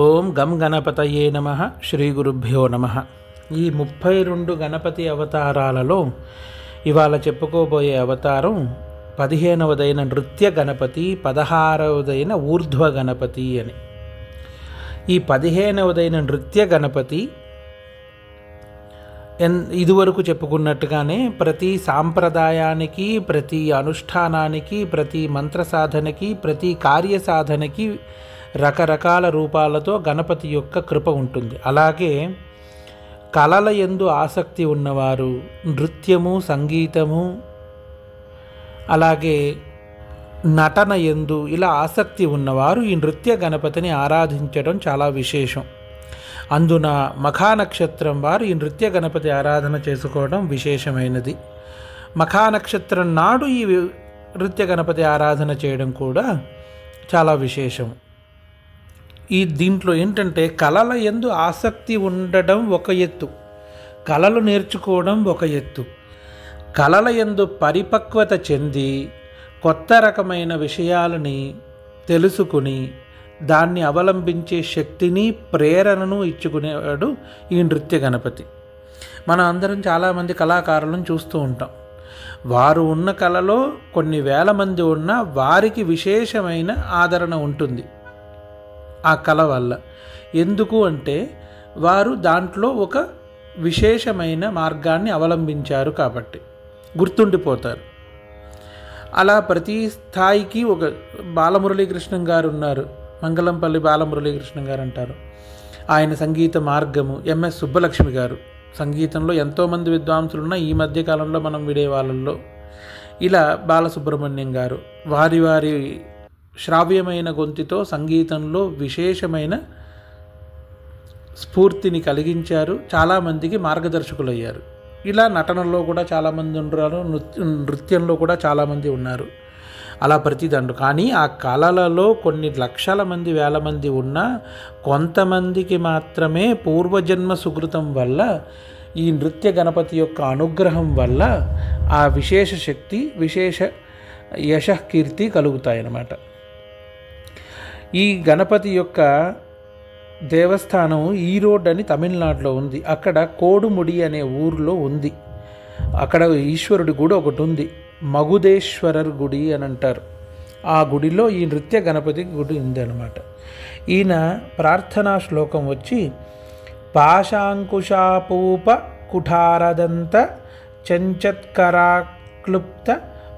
ఓం గం గణపతయే నమః. శ్రీ గురుభ్యో నమః. ఈ 32 గణపతి అవతారాలలో ఇవాళ చెప్పుకోబోయే అవతారం 15వదైన నృత్య గణపతి, 16వదైన ఊర్ధ్వ గణపతి అని. ఈ 15వదైన నృత్య గణపతి ఇదివరకు చెప్పుకున్నట్టుగానే ప్రతి సాంప్రదాయానికి, ప్రతి అనుష్ఠానానికి, ప్రతి మంత్ర సాధనకి, ప్రతి కార్య సాధనకి రకరకాల రూపాలతో గణపతి యొక్క కృప ఉంటుంది. అలాగే కళల యందు ఆసక్తి ఉన్నవారు, నృత్యము, సంగీతము, అలాగే నటన యందు ఇలా ఆసక్తి ఉన్నవారు ఈ నృత్య గణపతిని ఆరాధించడం చాలా విశేషం. అందున మఖా నక్షత్రం వారు ఈ నృత్య గణపతి ఆరాధన చేసుకోవడం విశేషమైనది. మఖా నక్షత్రం నాడు ఈ నృత్య గణపతి ఆరాధన చేయడం కూడా చాలా విశేషం. దీంట్లో ఏంటంటే కళల యందు ఆసక్తి ఉండడం ఒక ఎత్తు, కళలు నేర్చుకోవడం ఒక ఎత్తు. కళల యందు పరిపక్వత చెంది కొత్త రకమైన విషయాలని తెలుసుకుని దాన్ని అవలంబించే శక్తిని, ప్రేరణను ఇచ్చుకునేవాడు ఈ నృత్య గణపతి. మనం అందరం చాలామంది కళాకారులను చూస్తూ ఉంటాం. వారు ఉన్న కళలో కొన్ని వేల మంది ఉన్న వారికి విశేషమైన ఆదరణ ఉంటుంది ఆ కళ వల్ల. ఎందుకు అంటే వారు దాంట్లో ఒక విశేషమైన మార్గాన్ని అవలంబించారు కాబట్టి గుర్తుండిపోతారు. అలా ప్రతి స్థాయికి ఒక బాలమురళీకృష్ణం గారు ఉన్నారు, మంగళంపల్లి బాలమురళీకృష్ణం గారు అంటారు. ఆయన సంగీత మార్గము. ఎంఎస్ సుబ్బలక్ష్మి గారు సంగీతంలో ఎంతోమంది విద్వాంసులు ఉన్న ఈ మధ్యకాలంలో మనం విడే వాళ్ళల్లో ఇలా బాలసుబ్రహ్మణ్యం గారు వారి వారి శ్రావ్యమైన గొంతుతో సంగీతంలో విశేషమైన స్ఫూర్తిని కలిగించారు, చాలామందికి మార్గదర్శకులయ్యారు. ఇలా నటనలో కూడా చాలామంది ఉన్నారు, నృత్యంలో కూడా చాలామంది ఉన్నారు. అలా ప్రతిదండు. కానీ ఆ కళలలో కొన్ని లక్షల మంది, వేల మంది ఉన్నా కొంతమందికి మాత్రమే పూర్వజన్మ సుకృతం వల్ల, ఈ నృత్య గణపతి యొక్క అనుగ్రహం వల్ల ఆ విశేష శక్తి, విశేష యశకీర్తి కలుగుతాయన్నమాట. ఈ గణపతి యొక్క దేవస్థానం ఈరోడ్ అని తమిళనాడులో ఉంది. అక్కడ కోడుముడి అనే ఊరిలో ఉంది. అక్కడ ఈశ్వరుడి గుడి ఒకటి ఉంది, మగుదేశ్వరర్ గుడి అని అంటారు. ఆ గుడిలో ఈ నృత్య గణపతి గుడి ఉంది అన్నమాట. ఈయన ప్రార్థనా శ్లోకం వచ్చి పాశాంకుశాపూప కుఠారదంత చంచత్కరాక్లుప్త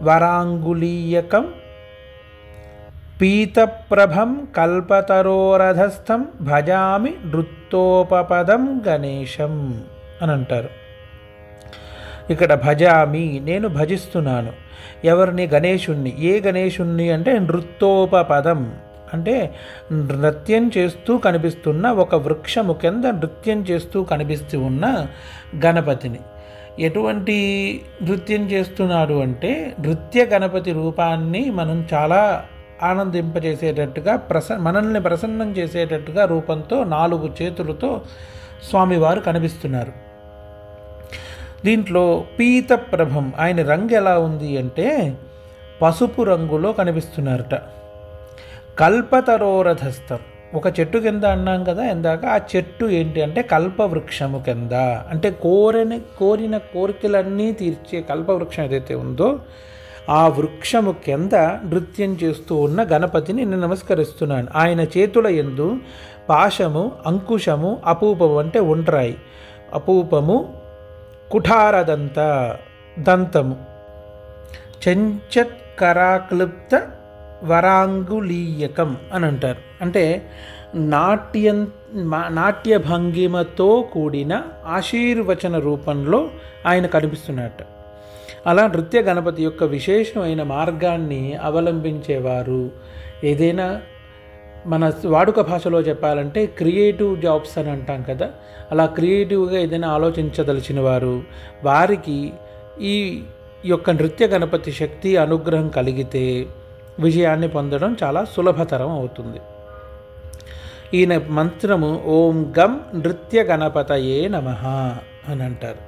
వరాంగులీయకం పీతప్రభం కల్పతరోరధస్థం భజామి నృత్తోపపదం గణేశం అని అంటారు. ఇక్కడ భజామి, నేను భజిస్తున్నాను. ఎవరిని? గణేశుణ్ణి. ఏ గణేశుణ్ణి అంటే నృత్తోపపదం అంటే నృత్యం చేస్తూ కనిపిస్తున్న ఒక వృక్షము కింద నృత్యం చేస్తూ కనిపిస్తూ ఉన్న గణపతిని. ఎటువంటి నృత్యం చేస్తున్నాడు అంటే నృత్య గణపతి రూపాన్ని మనం చాలా ఆనందింపజేసేటట్టుగా మనల్ని ప్రసన్నం చేసేటట్టుగా రూపంతో 4 చేతులతో స్వామివారు కనిపిస్తున్నారు. దీంట్లో పీతప్రభం, ఆయన రంగు ఎలా ఉంది అంటే పసుపు రంగులో కనిపిస్తున్నారట. కల్పతరోరధస్థం, ఒక చెట్టు కింద అన్నాం కదా ఇందాక, ఆ చెట్టు ఏంటి అంటే కల్పవృక్షము కింద, అంటే కోరిన కోరికలన్నీ తీర్చే కల్పవృక్షం ఏదైతే ఉందో ఆ వృక్షము కింద నృత్యం చేస్తూ ఉన్న గణపతిని నేను నమస్కరిస్తున్నాను. ఆయన చేతుల యందు పాశము, అంకుశము, అపూపము అంటే ఉండ్రాయి, అపూపము, కుఠారదంత దంతము, చెంచత్కరాక్లుప్త వరాంగులీయకం అని అంటారు. అంటే నాట్య భంగిమతో కూడిన ఆశీర్వచన రూపంలో ఆయన కనిపిస్తున్నట్టు. అలా నృత్య గణపతి యొక్క విశేషమైన మార్గాన్ని అవలంబించేవారు, ఏదైనా మన వాడుక భాషలో చెప్పాలంటే క్రియేటివ్ జాబ్స్ అని అంటాం కదా, అలా క్రియేటివ్గా ఏదైనా ఆలోచించదలిచిన వారు, వారికి ఈ యొక్క నృత్య గణపతి శక్తి అనుగ్రహం కలిగితే విజయాన్ని పొందడం చాలా సులభతరం అవుతుంది. ఈయన మంత్రము ఓం గం నృత్య గణపతయే నమః అని అంటారు.